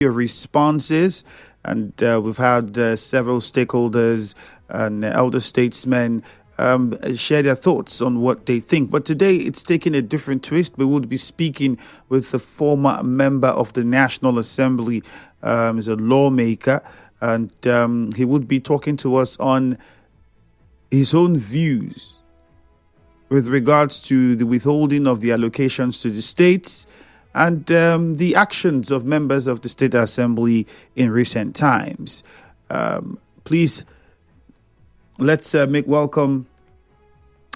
your responses, and we've had several stakeholders and elder statesmen share their thoughts on what they think. But today it's taking a different twist. We will be speaking with the former member of the National Assembly, is a lawmaker, and he would be talking to us on his own views with regards to the withholding of the allocations to the states and the actions of members of the State Assembly in recent times. Please, let's make welcome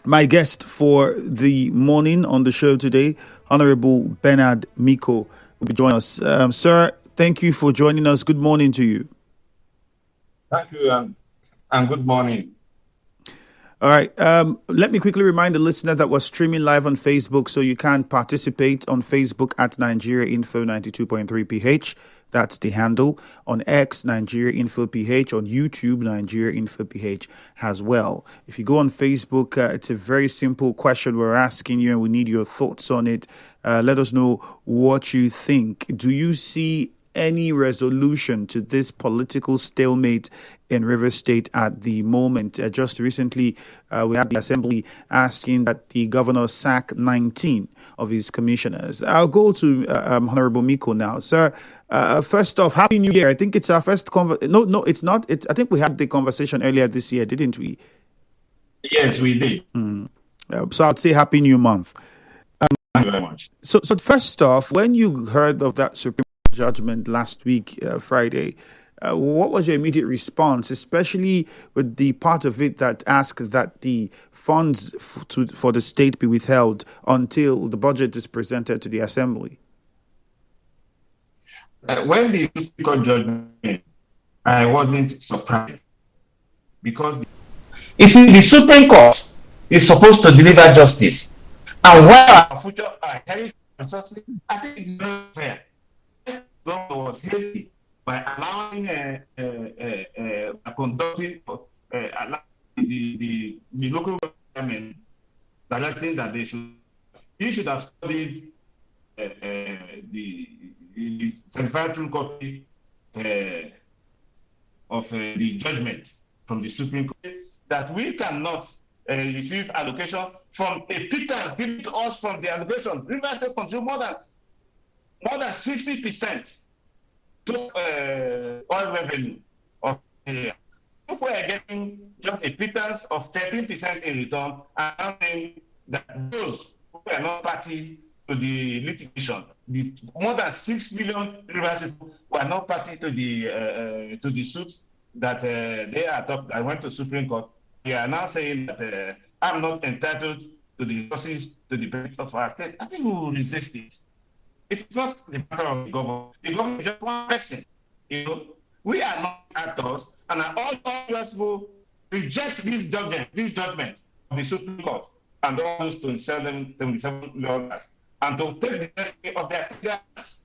my guest for the morning on the show today, Honorable Bernard Mikko, will be joining us. Sir, thank you for joining us. Good morning to you. Thank you, and good morning. All right. Let me quickly remind the listener that we're streaming live on Facebook, so you can participate on Facebook at Nigeria Info 92.3 PH. That's the handle. On X, Nigeria Info PH. On YouTube, Nigeria Info PH as well. If you go on Facebook, it's a very simple question we're asking you, and we need your thoughts on it. Let us know what you think. Do you see any resolution to this political stalemate in Rivers State at the moment? Just recently, we had the Assembly asking that the governor sack 19 of his commissioners. I'll go to Honorable Mikko now. Sir, first off, Happy New Year. I think it's our first No, it's not. I think we had the conversation earlier this year, didn't we? Yes, we did. So I'd say Happy New Month. Thank you very much. So first off, when you heard of that Supreme judgment last week, Friday, what was your immediate response, especially with the part of it that asked that the funds for the state be withheld until the budget is presented to the Assembly? When the Supreme Court judgment came, I wasn't surprised because you see, the Supreme Court is supposed to deliver justice, and where our future heritage resources, I think it's not fair. Governor was hasty by allowing conducting the local government directing that he should have studied the certified true copy of the judgment from the Supreme Court that we cannot receive allocation from a pittance given to us from the allocation. Rivers State consume more than 60% to oil revenue of area. If we are getting just a pittance of 13% in return, I'm saying that those who are not party to the litigation, the more than 6 million rivers people who are not party to the suits that they are talking. I went to Supreme Court. They are now saying that I'm not entitled to the resources to the benefit of our state. I think we will resist it. It's not the matter of the government. The government is just one person. We are not actors, and all US people reject this judgment of the Supreme Court and all those 77 lawyers, and to take the destiny of their states.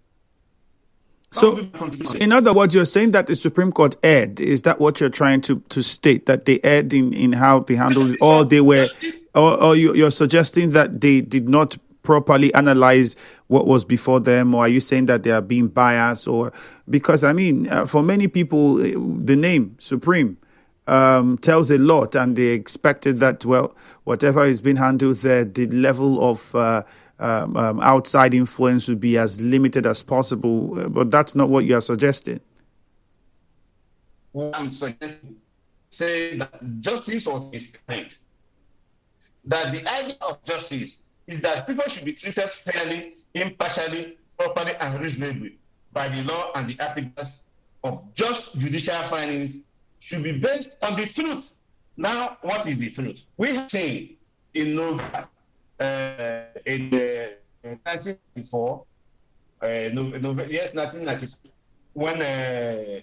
So, in other words, you're saying that the Supreme Court erred. Is that what you're trying to state? That they erred in how they handled it, or they were, or you're suggesting that they did not properly analyze what was before them, or are you saying that they are being biased? Or because for many people, the name Supreme tells a lot, and they expected that whatever is being handled there, the level of outside influence would be as limited as possible. But that's not what you are suggesting. Well, I'm suggesting say that justice was misplaced. That the idea of justice is that people should be treated fairly, impartially, properly, and reasonably by the law, and the applicants of just judicial findings should be based on the truth. Now, what is the truth? We have seen in Nova in 1994, 1994, when the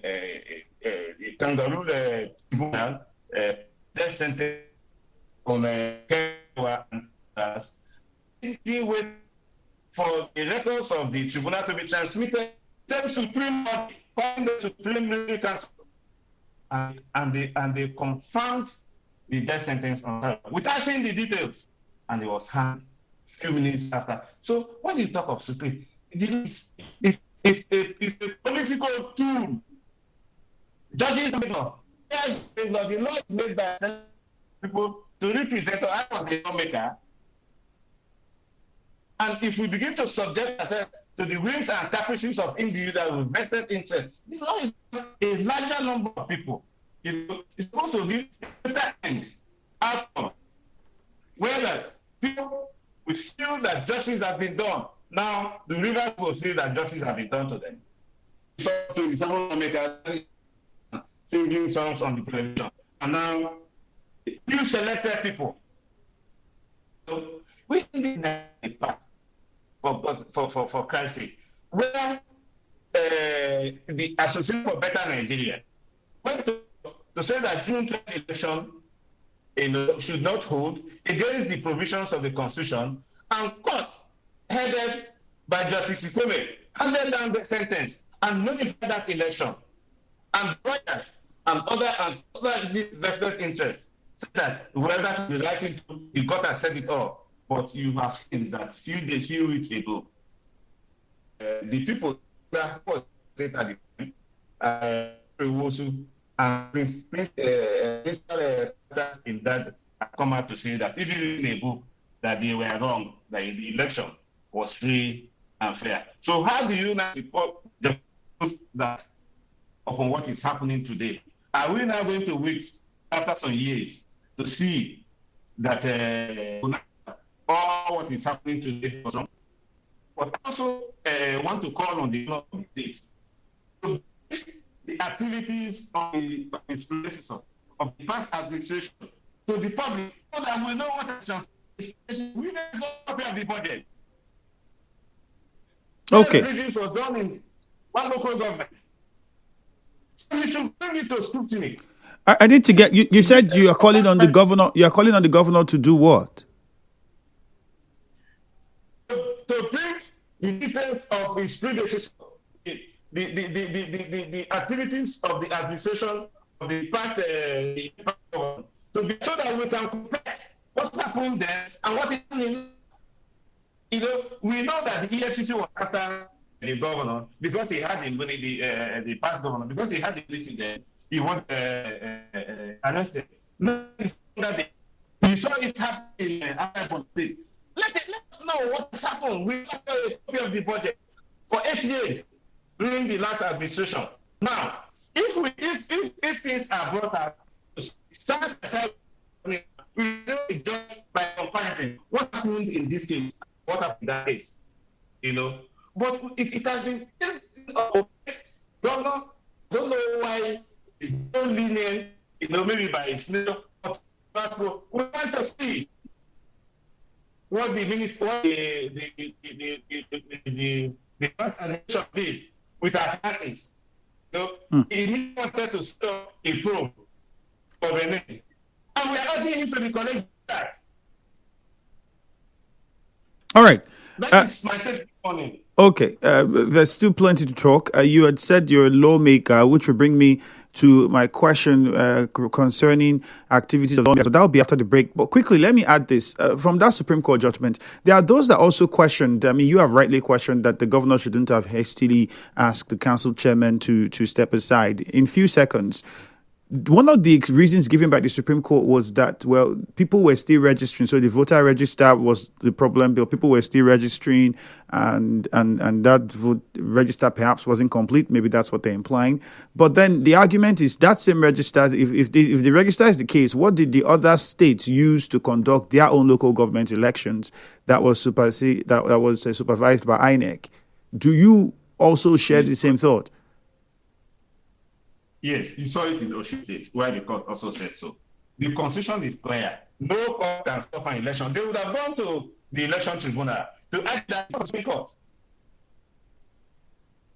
Kangaroo Tribunal death sentence on Kenya and us, wait for the records of the tribunal to be transmitted to the Supreme Court, the Supreme Military Council, and they confirmed the death sentence on her without saying the details, and it was handed a few minutes after. So when you talk of Supreme, it's it's a political tool. Judges law. The law is made by people to represent. So I was a lawmaker. And if we begin to subject ourselves to the whims and caprices of individuals with vested interest, the law is a larger number of people. It's supposed to be a better end outcome where the people will feel that justice has been done. Now the rivers will feel that justice has been done to them. So to the lawmakers singing songs on the television, and now you selected people. So we need a path for Christ's sake, where the Association for Better Nigeria went to say that June 20 election should not hold against the provisions of the Constitution, and court headed by Justice Ikome handed down the sentence and notified that election. And lawyers and other vested interests said that whoever is likely to, the court has said it all. But you have seen that few weeks ago, the people that was at the time, and in that come out to say that even in a book that they were wrong, that the election was free and fair. So how do you now report that upon what is happening today? Are we now going to wait after some years to see that all what is happening today was wrong? But also want to call on the state to the activities of the places of the past administration to the public so that we know what actions we need a copy of the budget. Okay. This was done in one local government. So we should bring it to scrutiny. I need to get you. You said you are calling on the governor. You are calling on the governor to do what? To bring the details of his predecessor, the activities of the administration of the past to be so that we can compare what happened there and what is happening. We know that the EFCC was after the governor because he had the past governor, because he had the incident, he was arrested. No, we saw it happen in Ivory State. Let us know what has happened. We have a copy of the budget for 8 years during the last administration. Now, if things are brought up, stand aside, we don't judge by comparison what happened in this case, what happened in that case, But it has been governor don't know why it's so lenient, maybe by its nature. We want to see what the minister, what the first administration did with our classes. He wanted to stop a probe for Benin. And we are urging him to be correct that. All right. That is my take on it. Okay, there's still plenty to talk. You had said you're a lawmaker, which will bring me to my question concerning activities of lawmakers. So that'll be after the break. But quickly, let me add this. From that Supreme Court judgment, there are those that also questioned, you have rightly questioned that the governor shouldn't have hastily asked the council chairman to step aside. In few seconds, one of the reasons given by the Supreme Court was that, people were still registering. So the voter register was the problem, but people were still registering, and that vote register perhaps wasn't complete. Maybe that's what they're implying. But then the argument is that same register, if the register is the case, what did the other states use to conduct their own local government elections that was supervised by INEC? Do you also share the same thought? Yes, you saw it in Osun State, where the court also said so. The constitution is clear. No court can stop an election. They would have gone to the election tribunal to ask that to the Supreme Court.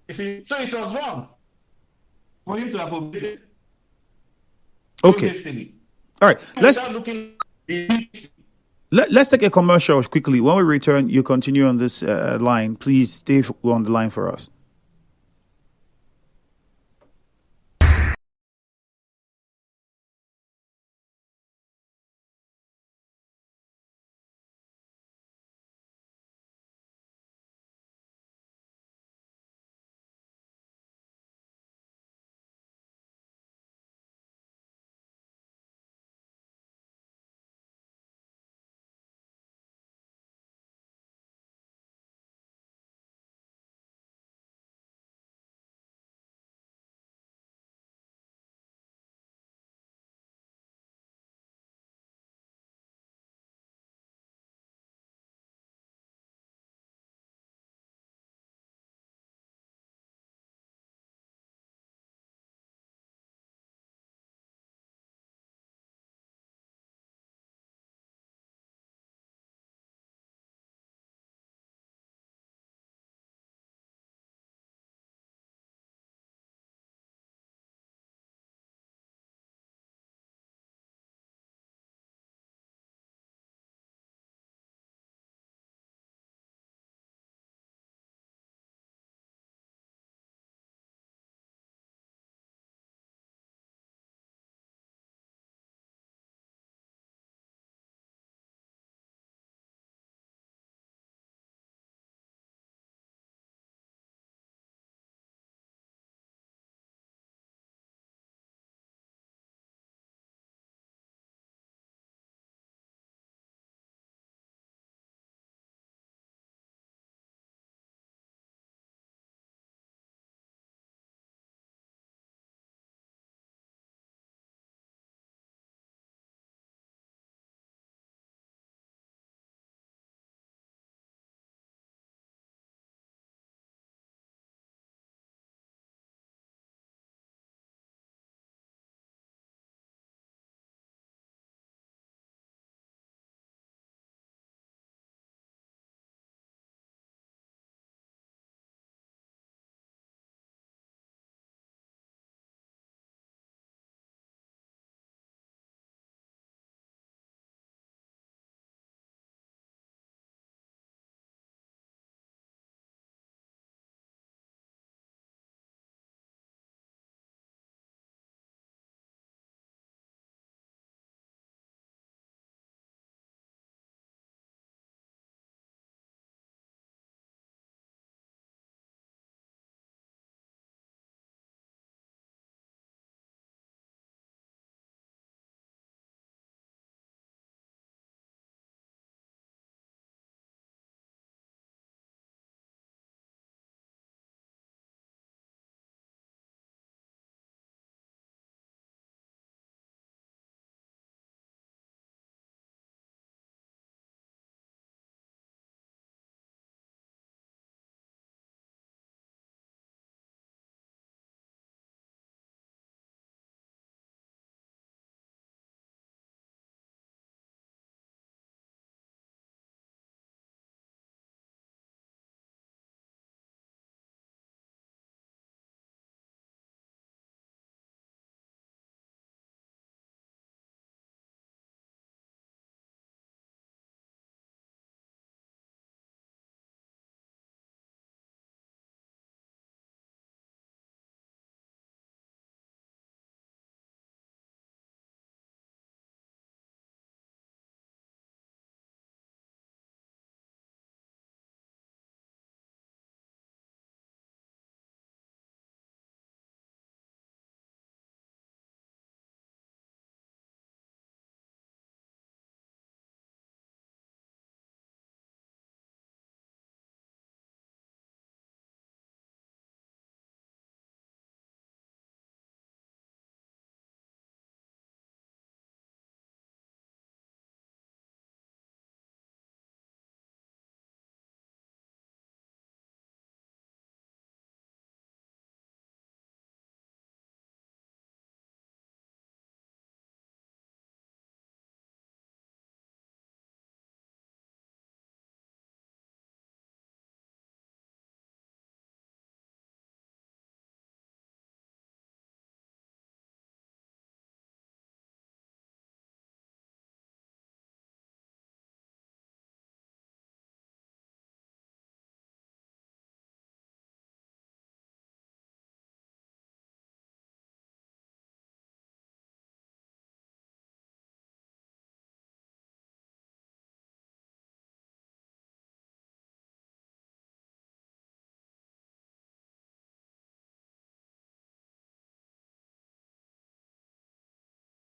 You see, so it was wrong for him to have obeyed. Okay. All right. Let's take a commercial quickly. When we return, you continue on this line. Please stay on the line for us.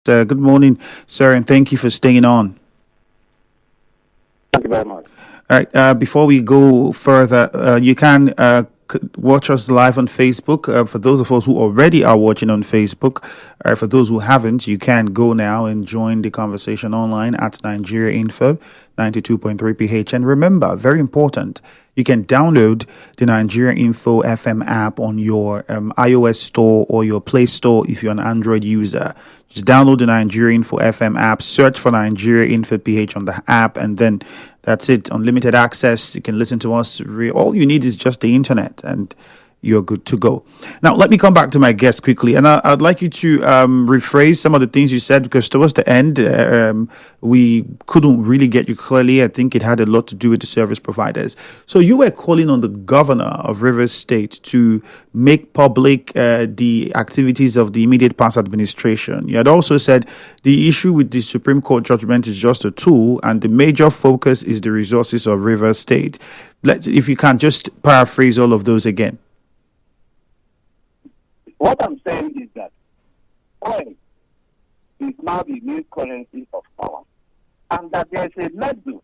Good morning, sir, and thank you for staying on. Thank you very much. All right. Before we go further, you can watch us live on Facebook. For those of us who already are watching on Facebook, for those who haven't, you can go now and join the conversation online at Nigeria Info 92.3 PH. And remember, very important, you can download the Nigeria Info FM app on your iOS store or your Play Store if you're an Android user. Just download the Nigeria Info FM app, search for Nigeria Info PH on the app, and then that's it. Unlimited access. You can listen to us. All you need is just the internet, and you're good to go. Now, let me come back to my guest quickly, and I'd like you to rephrase some of the things you said, because towards the end, we couldn't really get you clearly. I think it had a lot to do with the service providers. So you were calling on the governor of Rivers State to make public the activities of the immediate past administration. You had also said the issue with the Supreme Court judgment is just a tool, and the major focus is the resources of Rivers State. If you can just paraphrase all of those again. What I'm saying is that oil is now the new currency of power, and that there is a nexus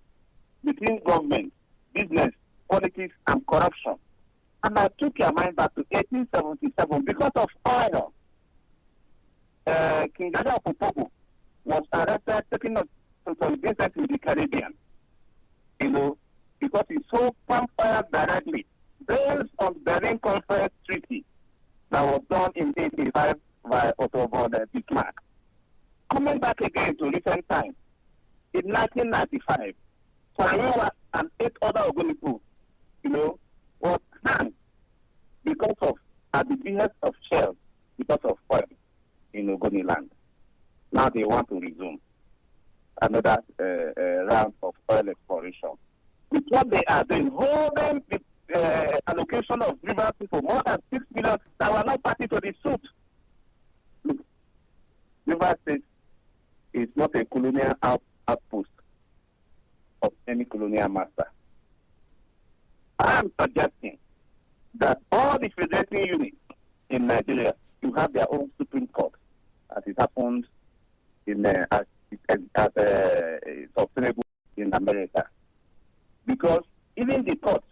between government, business, politics, and corruption. And I took your mind back to 1877 because of oil. King Dada Opobo was arrested, taken up to some business in the Caribbean, because he sold palm oil directly based on the Berlin Conference Treaty that was done in 1885 by Otto von Bismarck. Coming back again to recent times, in 1995, Saniwa and 8 other Ogonipu, was hanged because of, at the behest of Shell, because of oil in Ogoni land. Now they want to resume another round of oil exploration. With what they are doing, holding the allocation of rivers for more than 6 million that were not party to the suit. Look, Rivers State is not a colonial outpost of any colonial master. I am suggesting that all the federating units in Nigeria to have their own Supreme Court, as it happened in as sustainable in America, because even the courts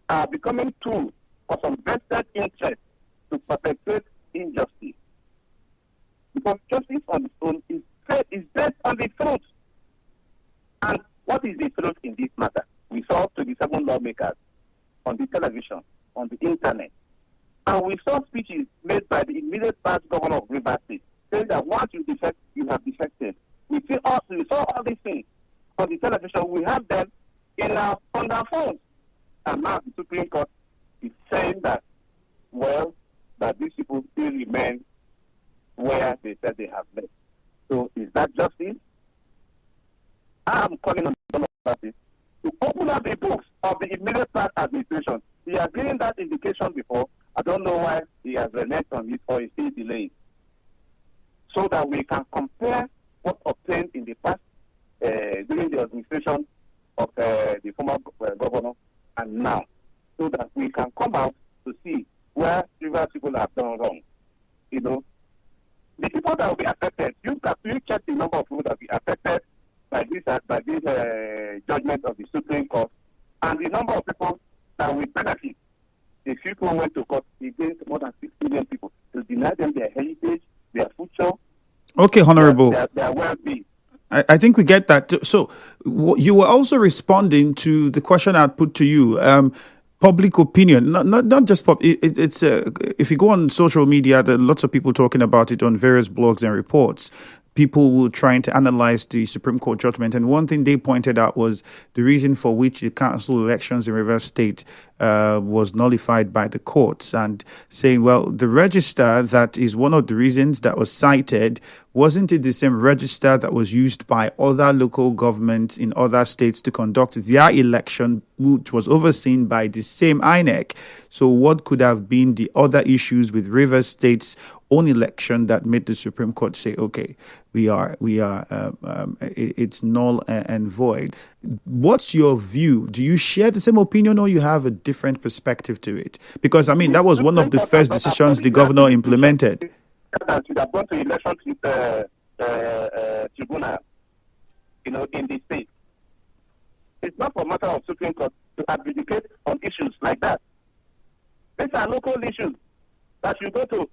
are becoming tools for some vested interests to perpetuate injustice. Because justice on its own is based on the truth. And what is the truth in this matter? We saw 27 lawmakers on the television, on the internet, and we saw speeches made by the immediate past governor of Rivers State saying that once you defect, you have defected. We saw all these things on the television. We have them on our phones. And now the Supreme Court is saying that, that these people still remain where they said they have left. So is that justice? I am calling on the government to open up the books of the immediate past administration. He has given that indication before. I don't know why he has reneged on it or is still delayed. So that we can compare what obtained in the past during the administration of the former governor and now, so that we can come out to see where Rivers people have done wrong. The people that will be affected, you check the number of people that will be affected by this judgment of the Supreme Court, and the number of people that will benefit. If people went to court against more than 6 million people to deny them their heritage, their future. Okay, Honorable. Their well-being. I think we get that. So you were also responding to the question I put to you. Public opinion, not just it's if you go on social media, there are lots of people talking about it on various blogs and reports. People were trying to analyze the Supreme Court judgment, and one thing they pointed out was the reason for which the council elections in Rivers State was nullified by the courts, and saying, well, the register that is one of the reasons that was cited, wasn't it the same register that was used by other local governments in other states to conduct their election, which was overseen by the same INEC? So what could have been the other issues with Rivers State's own election that made the Supreme Court say, okay, it's null and void? What's your view? Do you share the same opinion, or you have a different perspective to it? Because, I mean, that was one of the first decisions the governor implemented. That should have gone to election with tribunal, in the state. It's not for matter of Supreme Court to adjudicate on issues like that. These are local issues that you go to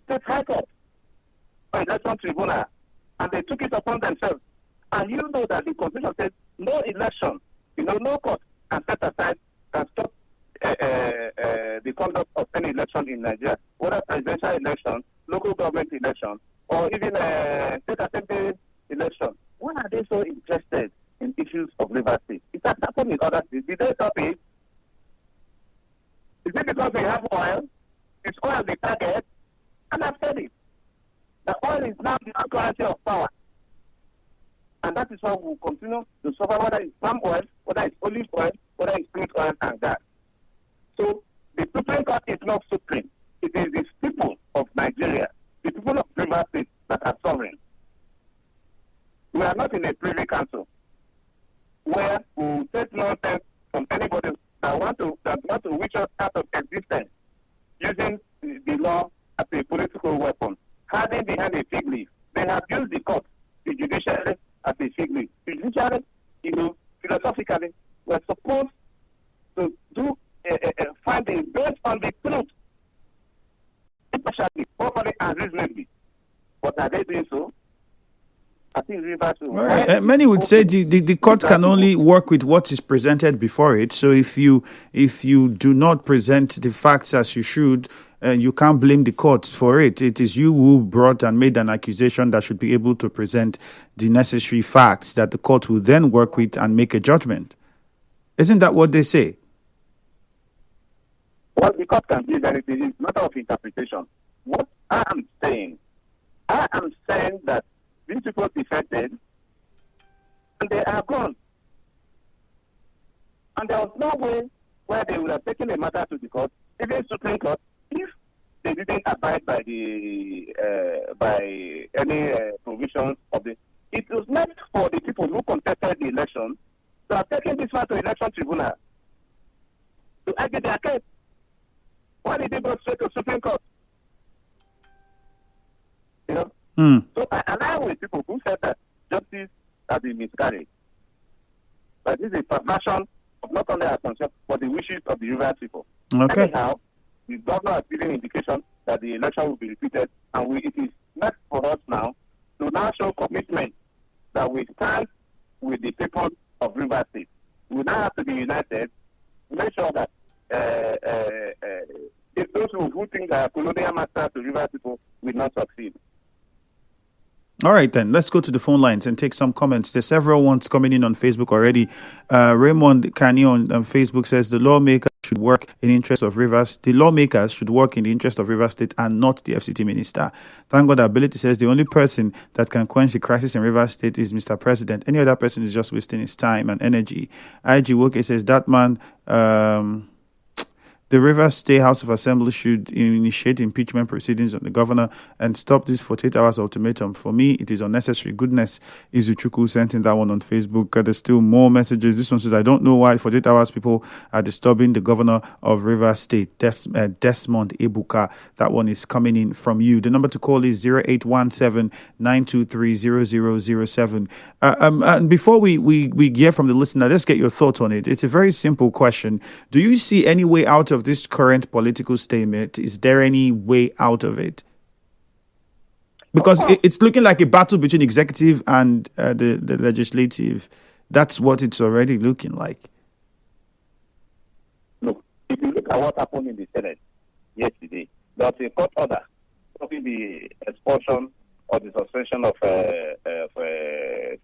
state high court or election tribunal, and they took it upon themselves. And you know that the Constitution says no election, no court can set aside, can stop the conduct of any election in Nigeria, whether presidential election, local government election, or even state assembly election. Why are they so interested in issues of Rivers State? It has happened in other states. Did they stop it? Is it because they have oil? Is oil the target? And I've said it. The oil is now the currency of power. And that is why we will continue to suffer, whether it's palm oil, whether it's olive oil, whether it's crude oil and gas. So the Supreme Court is not supreme. It is the people of Nigeria, the people of Rivers State that are sovereign. We are not in a privy council where we will take nonsense from anybody that want to reach us out of existence using the law as a political weapon, hiding behind a fig leaf. They have used the court, the judiciary, as a fig leaf. The judiciary, philosophically, we're supposed to do finding based on the truth, especially properly and reasonably. But are they doing so? I think Rivers will. Right. Many would say the court can only work with what is presented before it. So if you do not present the facts as you should, you can't blame the court for it. It is you who brought and made an accusation that should be able to present the necessary facts that the court will then work with and make a judgment. Isn't that what they say? Well, the court can give anything. It's a matter of interpretation. What I am saying that these people defected and they are gone. And there was no way where they would have taken the matter to the court, even Supreme Court, if they didn't abide by any provisions of the. It was meant for the people who contested the election to have taken this one to election tribunal to argue their case. Why did they go straight to Supreme Court? So I align with people who said that justice has been miscarried. But this is a perversion of not only our conscience, but the wishes of the Rivers people. Okay. Anyhow, the governor has given indication that the election will be repeated, and it is left for us now to now show commitment that we stand with the people of Rivers State. We now have to be united to make sure that if those who think they are colonial masters to Rivers people will not succeed. All right, then. Let's go to the phone lines and take some comments. There's several ones coming in on Facebook already. Raymond Kani on Facebook says the lawmakers should work in the interest of Rivers. The lawmakers should work in the interest of Rivers State and not the FCT minister. Thank God Ability says the only person that can quench the crisis in Rivers State is Mr. President. Any other person is just wasting his time and energy. IG Woke says that man... The Rivers State House of Assembly should initiate impeachment proceedings on the governor and stop this 48 hours ultimatum. For me, it is unnecessary. Goodness, Izuchuku sent in that one on Facebook. There's still more messages. This one says, I don't know why 48 hours people are disturbing the governor of Rivers State, Desmond Ebuka. That one is coming in from you. The number to call is 0817-923-0007. And before we hear from the listener, let's get your thoughts on it. It's a very simple question. Do you see any way out of this current political stalemate? Is there any way out of it? Because it's looking like a battle between executive and the legislative. That's what it's already looking like. Look, if you look at what happened in the Senate yesterday, there was a court order stopping the expulsion or the suspension of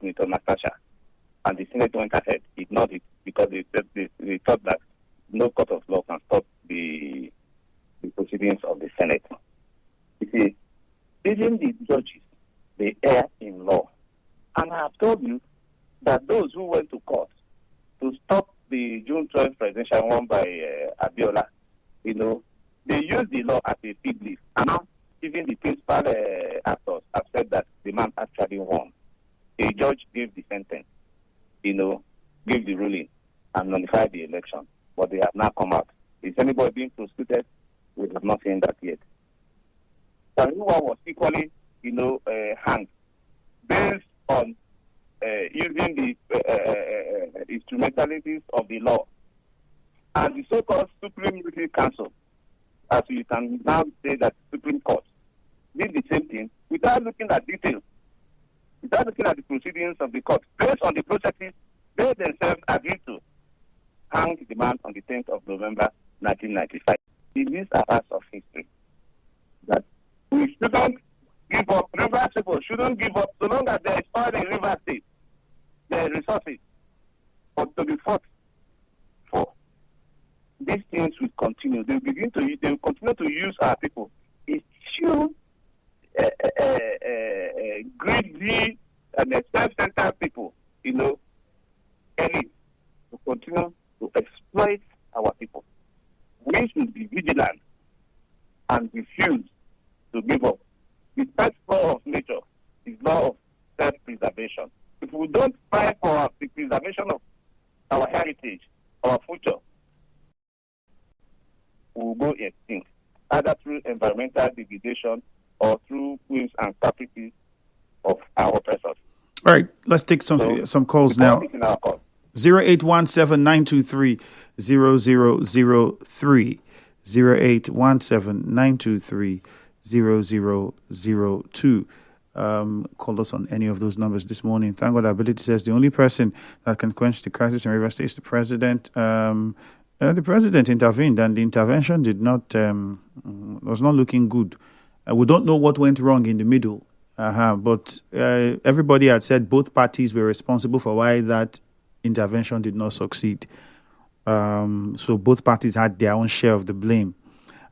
Senator Natasha, and the Senate went ahead, ignored it, because they thought that no court of law can stop the proceedings of the Senate. You see, even the judges, they err in law. And I have told you that those who went to court to stop the June 12th presidential one by Abiola, they used the law as a fig leaf. And now, even the principal actors have said that the man actually won. A judge gave the sentence, gave the ruling, and nullified the election. But they have now come out. Is anybody being prosecuted? We have not seen that yet. Everyone was equally, hanged based on using the instrumentalities of the law. And the so-called Supreme Military Council, as you can now say that Supreme Court, did the same thing without looking at details, without looking at the proceedings of the court. Based on the processes they themselves agreed to hang the man on the 10th of November 1995. These are parts of history that we shouldn't give up. River people shouldn't give up so long as there is oil in River State, there are resources, but to be fought for. These things will continue. They will continue to use our people. It's too greedy and self-centered people, elite, to continue to exploit our people. We should be vigilant and refuse to give up. The first law of nature is law of self-preservation. If we don't fight for the preservation of our heritage, our future, we will go extinct, either through environmental degradation or through whims and caprices of our oppressors. All right, let's take some calls now. 0817-923-0003. 0817-923-0002. Call us on any of those numbers this morning. Thank God Ability says the only person that can quench the crisis in Rivers State is the president. The president intervened, and the intervention was not looking good. We don't know what went wrong in the middle, but everybody had said both parties were responsible for why that intervention did not succeed. So both parties had their own share of the blame.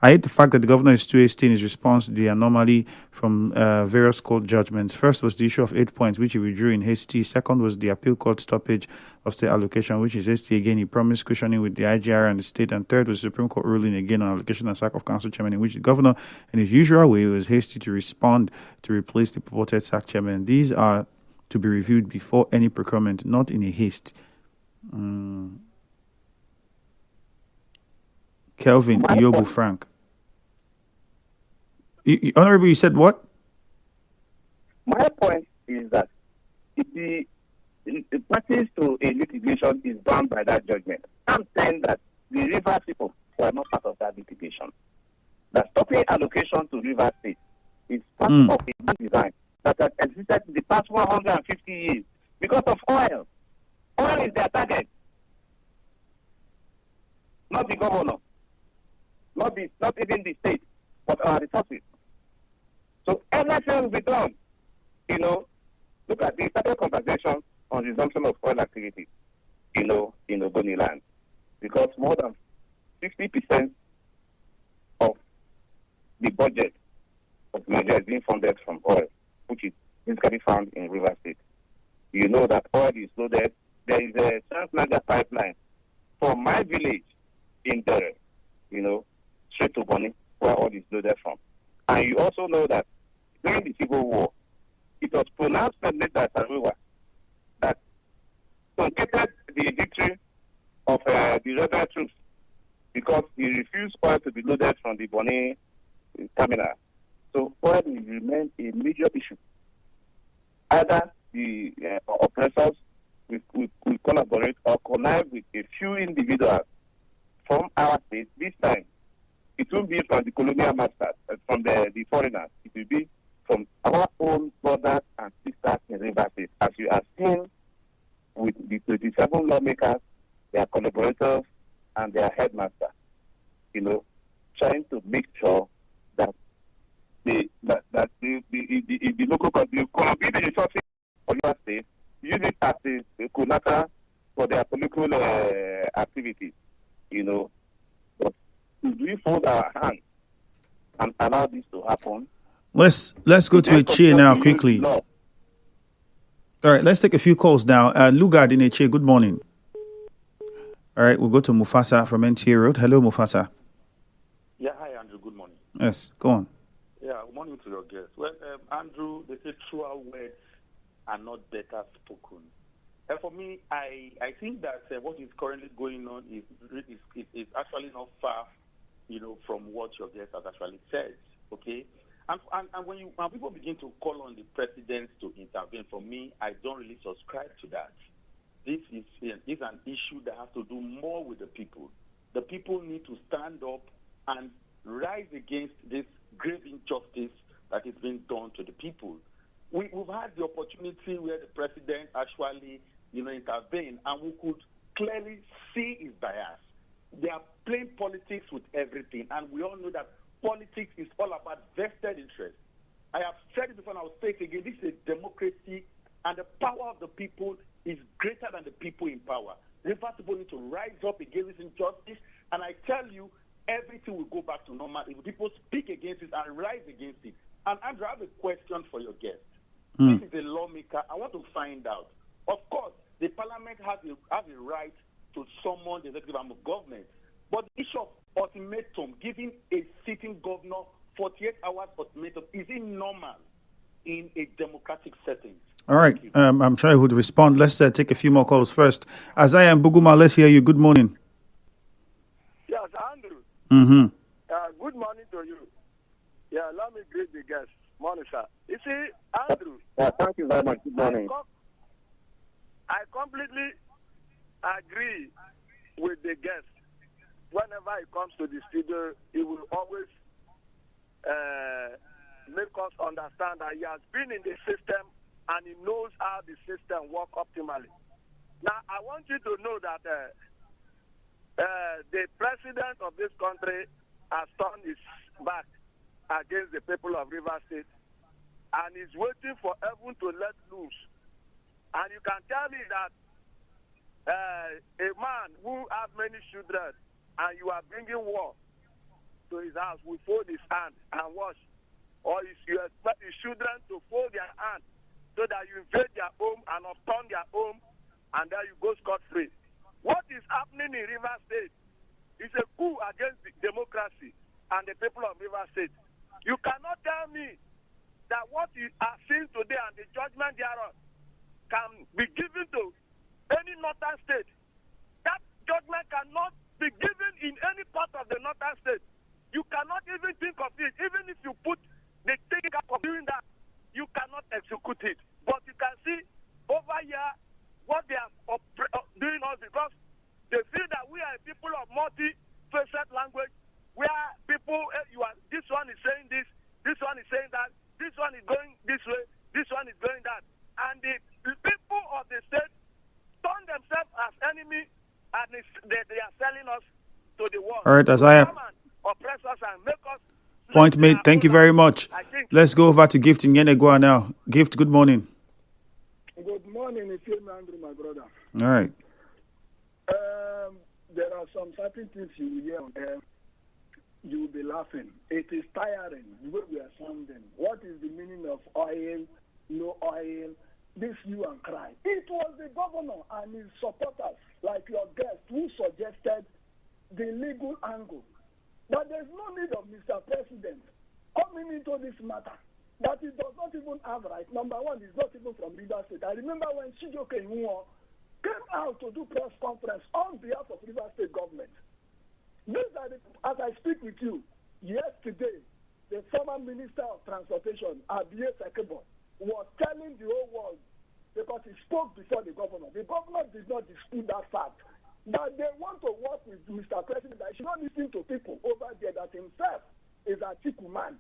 I hate the fact that the governor is too hasty in his response to the anomaly from various court judgments. First was the issue of 8 points, which he withdrew in hasty. Second was the appeal court stoppage of state allocation, which is hasty again. He promised cushioning with the IGR and the state. And third was the Supreme Court ruling again on allocation and sack of council chairman, in which the governor, in his usual way, was hasty to respond to replace the purported sack chairman. These are to be reviewed before any procurement, not in a haste. Kelvin Iyobu Frank. Honorable, you said what? My point is that the practice to a litigation is done by that judgment. I'm saying that the River people were not part of that litigation. The stopping allocation to River State is part of a design that has existed in the past 150 years because of oil. Oil is their target, not the governor, not even the state, but our resources. So everything will be done. Look at the started conversation on resumption of oil activities, in Ogoni land, because more than 60% of the budget of Nigeria is being funded from oil, which is basically found in River State. You know that oil is loaded. There is a Trans-Niger pipeline from my village in Dere, straight to Boni, where oil is loaded from. And you also know that during the Civil War, it was pronounced by later that truncated the victory of the rebel troops because he refused oil to be loaded from the Boni terminal. So oil will remain a major issue. Either the oppressors will collaborate or connive with a few individuals from our state. This time, it won't be from the colonial masters, from the foreigners. It will be from our own brothers and sisters in River State. As you have seen with the 27 lawmakers, their collaborators, and their headmaster, trying to make sure that the local country can be the resources of your state, use it as a collateral for their political activities, But should we fold our hands and allow this to happen? Let's go to Eche now quickly. All right, let's take a few calls now. Lugard in Eche, good morning. All right, we'll go to Mufasa from NTA Road. Hello, Mufasa. Yeah, hi, Andrew. Good morning. Yes, go on. Yeah, good morning to your guests. Well, Andrew, they say truer words are not better spoken. And for me, I think that what is currently going on is actually not far, from what your guest has actually said. Okay, And when people begin to call on the president to intervene, for me, I don't really subscribe to that. This is an issue that has to do more with the people. The people need to stand up and rise against this grave injustice that is being done to the people. We've had the opportunity where the president actually, intervened, and we could clearly see his bias. They are playing politics with everything, and we all know that politics is all about vested interest. I have said it before, and I will say it again. This is a democracy, and the power of the people is greater than the people in power. Rivers people need to rise up against this injustice, and I tell you, everything will go back to normal if people speak against it and rise against it. And Andrew, I have a question for your guest. This is a lawmaker. I want to find out. Of course, the parliament has a right to summon the executive arm of government, but the issue of ultimatum, giving a sitting governor 48 hours ultimatum, is it normal in a democratic setting? All right. I'm sure I would respond. Let's take a few more calls first. Isaiah and Buguma, let's hear you. Good morning. Yes, Andrew. Mm-hmm. Good morning to you. Yeah, let me greet the guests. Morning, sir. You see, Andrew. Thank you very much. Good morning. I completely agree with the guest. Whenever he comes to the studio, he will always make us understand that he has been in the system and he knows how the system works optimally. Now, I want you to know that the president of this country has turned his back against the people of Rivers State and is waiting for heaven to let loose. And you can tell me that a man who has many children and you are bringing war to his house will fold his hand and wash, or you expect his children to fold their hand so that you invade their home and upturn their home and then you go scot-free. What is happening in Rivers State is a coup against the democracy and the people of Rivers State. You cannot tell me that what you are seeing today and the judgment thereof can be given to any northern state. That judgment cannot be given in any part of the northern state. You cannot even think of it. Even if you put the thing of doing that, you cannot execute it. But you can see over here what they are doing us, because they feel that we are people of multi-facet language, where people, this one is saying this one is saying that, this one is going this way, this one is going that. And the people of the state turn themselves as enemy, and they are selling us to the world. All right, Isaiah. Oppress us and make us. Point made. Thank you very much. Let's go over to Gift in Yenegua now. Gift, good morning. Good morning, it's Andrew, my brother. All right. There are some certain things you will hear on air. You will be laughing. It is tiring the way we are sounding. What is the meaning of oil, no oil, this hue and cry? It was the governor and his supporters, like your guest, who suggested the legal angle. But there's no need of Mr. President coming into this matter that he does not even have right. Number one, he's not even from Rivers State. I remember when Chijoke Iwuo came out to do press conference on behalf of Rivers State government. These are as I speak with you, yesterday, the former Minister of Transportation, Abiy Sekebo, was telling the whole world, because he spoke before the governor. The governor did not dispute that fact. But they want to work with Mr. President. I should not listen to people over there that himself is a Chiku man.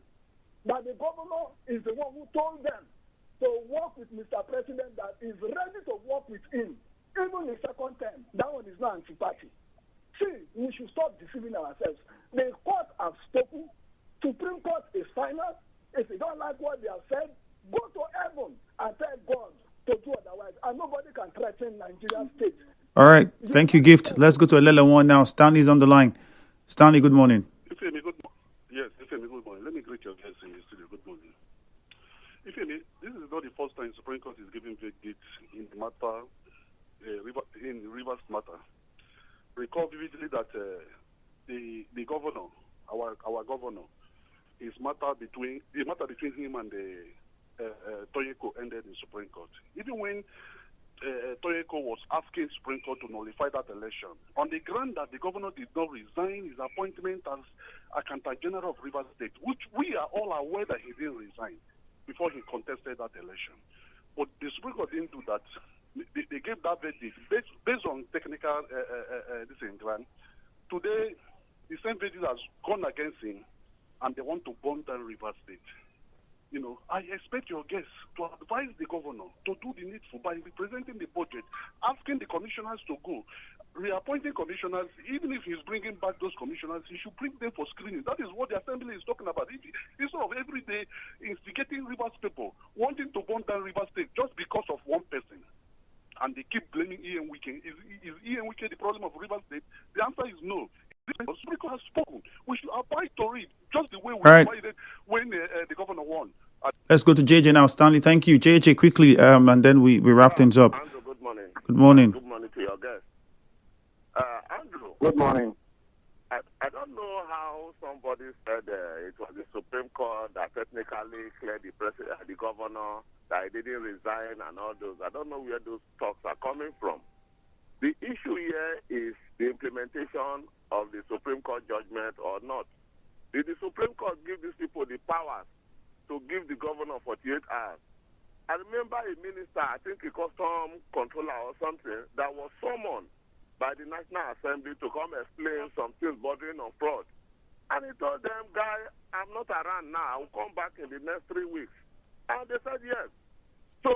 But the governor is the one who told them to work with Mr. President, that is ready to work with him. Even the second term, that one is not anti-party. See, we should stop deceiving ourselves. The court have spoken. Supreme Court is final. If you don't like what they have said, go to heaven and tell God to do otherwise. And nobody can threaten Nigerian state. All right. Thank you, Gift. Let's go to Elela 1 now. Stanley's on the line. Stanley, good morning. Ifemi, good morning. Yes, Ifemi, good morning. Let me greet your guests in the studio. Good morning. Ifemi, this is not the first time Supreme Court is giving verdicts in the matter, in Rivers matter. Recall vividly that the governor, our governor, the matter between him and the Toyeko ended in Supreme Court. Even when Toyeko was asking Supreme Court to nullify that election on the ground that the governor did not resign his appointment as Accountant General of Rivers State, which we are all aware that he didn't resign before he contested that election. But the Supreme Court didn't do that. They gave that verdict based on technical grant. Today, the same verdict has gone against him, and they want to burn down Rivers State. I expect your guests to advise the governor to do the needful by representing the budget, asking the commissioners to go, reappointing commissioners. Even if he's bringing back those commissioners, he should bring them for screening. That is what the assembly is talking about. Instead of every day instigating Rivers people, wanting to burn down Rivers State just because of one person, and they keep blaming Ian Wike. Is Ian Wike the problem of Rivers State? The answer is no. The Supreme Court has spoken. We should abide to it just the way we abided when the governor won. Let's go to JJ now. Stanley, thank you. JJ, quickly, and then we wrap things up. Andrew, good morning. Good morning. Good morning to your guest. Andrew. Good morning. I don't know how somebody said it was the Supreme Court that technically cleared the governor, that he didn't resign and all those. I don't know where those talks are coming from. The issue here is the implementation of the Supreme Court judgment or not. Did the Supreme Court give these people the powers to give the governor 48 hours? I remember a minister, I think a custom controller or something, that was summoned by the National Assembly to come explain some things bordering on fraud. And he told them, guy, I'm not around now. I'll come back in the next 3 weeks. And they said yes. So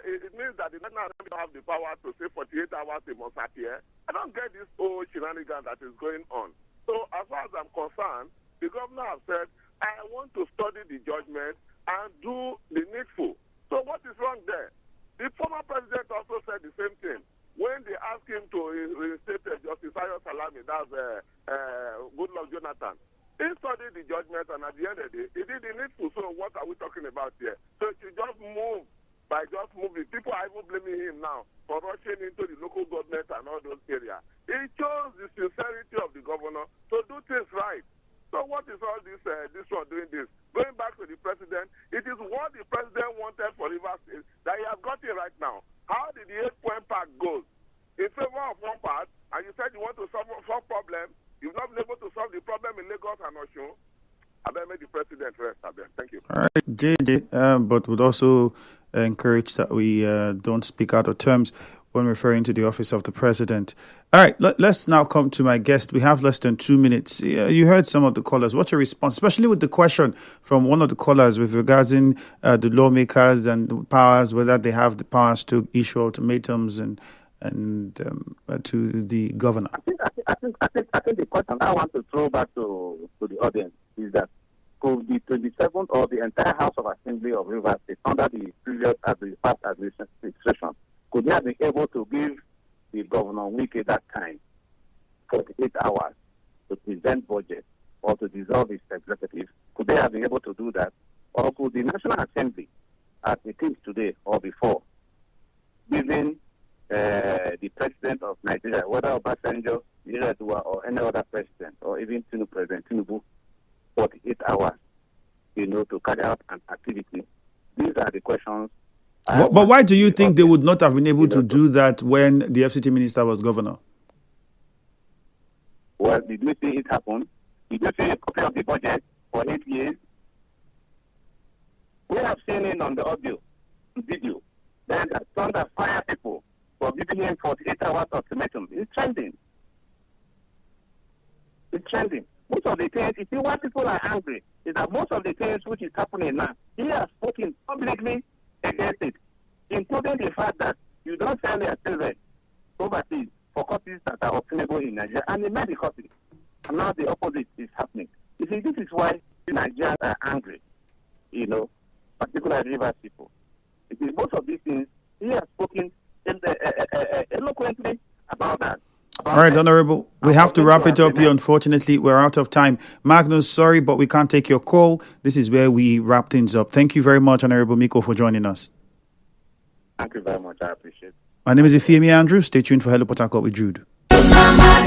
it means that the National Assembly have the power to say 48 hours they must appear. I don't get this whole shenanigan that is going on. So as far as I'm concerned, the governor has said, I want to study the judgment and do the needful. So what is wrong there? The former president also said the same thing. When they asked him to reinstate Justice Ayo Salami, that's Goodluck Jonathan, he studied the judgment, and at the end of the day, he did the needful. So what are we talking about here? So he just move by just moving. People are even blaming him now for rushing into the local government and all those areas. He chose the sincerity of the governor to do things right. So what is all this one doing this? Going back to the president, it is what the president wanted for Rivers State that he has got it right now. How did the 8-point pact go? In favor of one part, and you said you want to solve problem, you've not been able to solve the problem in Lagos and Osun. I bet make the president rest. Thank you. All right, JJ, but would also encourage that we don't speak out of terms when referring to the office of the president. All right, let's now come to my guest. We have less than 2 minutes. You heard some of the callers. What's your response, especially with the question from one of the callers with regards in the lawmakers and the powers, whether they have the powers to issue ultimatums and to the governor? I think the question I want to throw back to the audience is that could the 27th or the entire House of Assembly of Rivers State under the previous past administration could they have been able to give the Governor Wike that time 48 hours to present budget or to dissolve his executive? Could they have been able to do that? Or could the National Assembly, as it is today or before, giving the president of Nigeria, whether Obasanjo, Yar'Adua, or any other president, or even President Tinubu, 48 hours, to carry out an activity? These are the questions. But why do you think they would not have been able to do that when the FCT minister was governor? Well, did you see it happen? Did you see a copy of the budget for 8 years? We have seen it on the audio, video. Then Thunder fire people for giving him 48 hours ultimatum. It's trending. It's trending. Most of the things, you see why people are angry, is that most of the things which is happening now, he has spoken publicly against it, including the fact that you don't send your children overseas for courses that are obtainable in Nigeria, and they made the courses. And now the opposite is happening. You see, this is why Nigerians are angry, particularly Rivers people. It is most of these things, he has spoken eloquently about that. All right, Honorable, we have to wrap it up here. Unfortunately, we're out of time. Magnus, sorry, but we can't take your call. This is where we wrap things up. Thank you very much, Honorable Mikko, for joining us. Thank you very much. I appreciate it. My name is Ifeami Andrew. Stay tuned for Hello Port Harcourt with Jude. Good mama,